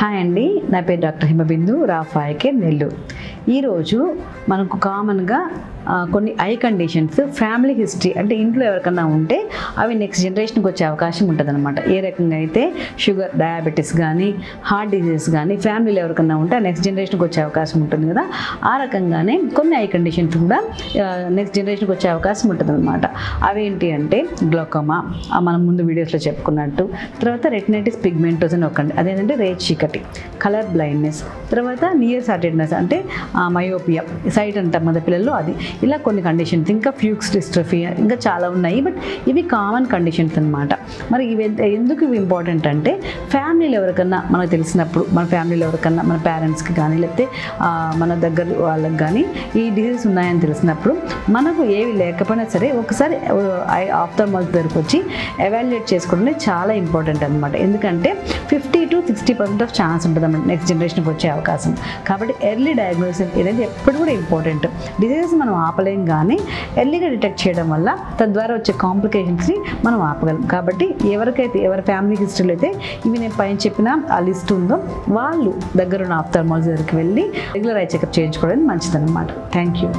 Hi అండి, నా పేరు డాక్టర్ హిమబిందు రాఫాయకే నెల్లూరు. ఈరోజు మనకు కామన్గా కొన్ని ఐ కండిషన్స్ ఫ్యామిలీ హిస్టరీ అంటే ఇంట్లో ఎవరికన్నా ఉంటే అవి నెక్స్ట్ జనరేషన్కి వచ్చే అవకాశం ఉంటుందన్నమాట. ఏ రకంగా అయితే షుగర్, డయాబెటీస్ కానీ హార్ట్ డిజీజెస్ కానీ ఫ్యామిలీలో ఎవరికన్నా ఉంటే ఆ నెక్స్ట్ జనరేషన్కి వచ్చే అవకాశం ఉంటుంది కదా. ఆ రకంగానే కొన్ని ఐ కండిషన్స్ కూడా నెక్స్ట్ జనరేషన్కి వచ్చే అవకాశం ఉంటుందన్నమాట. అవేంటి అంటే గ్లోకోమా, మనం ముందు వీడియోస్లో చెప్పుకున్నట్టు, తర్వాత రెటినైటిస్ పిగ్మెంటోస్ అని ఒకటి, అదేంటంటే రేజ్ చీకటి, కలర్ బ్లైండ్నెస్, తర్వాత నియర్ సైటెడ్నెస్ అంటే మయోపియా, సైట్ అంటాం కదా పిల్లల్లో అది. ఇలా కొన్ని కండిషన్స్, ఇంకా ఫ్యూక్స్ డిస్ట్రఫీ, ఇంకా చాలా ఉన్నాయి. బట్ ఇవి కామన్ కండిషన్స్ అనమాట. మరి ఇవి ఎందుకు ఇవి ఇంపార్టెంట్ అంటే ఫ్యామిలీలో ఎవరికన్నా మనకు తెలిసినప్పుడు, మన ఫ్యామిలీలో ఎవరికన్నా మన పేరెంట్స్కి కానీ లేకపోతే మన దగ్గర వాళ్ళకి కానీ ఈ డిసీజెస్ ఉన్నాయని తెలిసినప్పుడు మనకు ఏవి లేకపోయినా సరే ఒకసారి ఆఫ్థల్మాలజిస్ట్ దగ్గరికి వచ్చి ఎవాల్యుయేట్ చేసుకోవడం చాలా ఇంపార్టెంట్ అనమాట. ఎందుకంటే 50 to 60% ఆఫ్ ఛాన్స్ ఉంటుంది అన్నమాట నెక్స్ట్ జనరేషన్కి వచ్చే అవకాశం. కాబట్టి ఎర్లీ డయాగ్నోసిస్ అనేది ఎప్పుడు కూడా ఇంపార్టెంట్. డిసీజెస్ మనం ఆపలేం, కానీ ఎర్లీగా డిటెక్ట్ చేయడం వల్ల తద్వారా వచ్చే కాంప్లికేషన్స్ని మనం ఆపగలం. కాబట్టి ఎవరి ఫ్యామిలీ హిస్టరీలో అయితే ఇవి నేను పైన చెప్పిన ఆ లిస్ట్ ఉందో వాళ్ళు దగ్గరున్న ఆఫ్థల్మాలజిస్ట్ దగ్గరికి వెళ్ళి రెగ్యులర్ ఐ చెకప్ చేయించుకోవడం మంచిదన్నమాట. Thank you.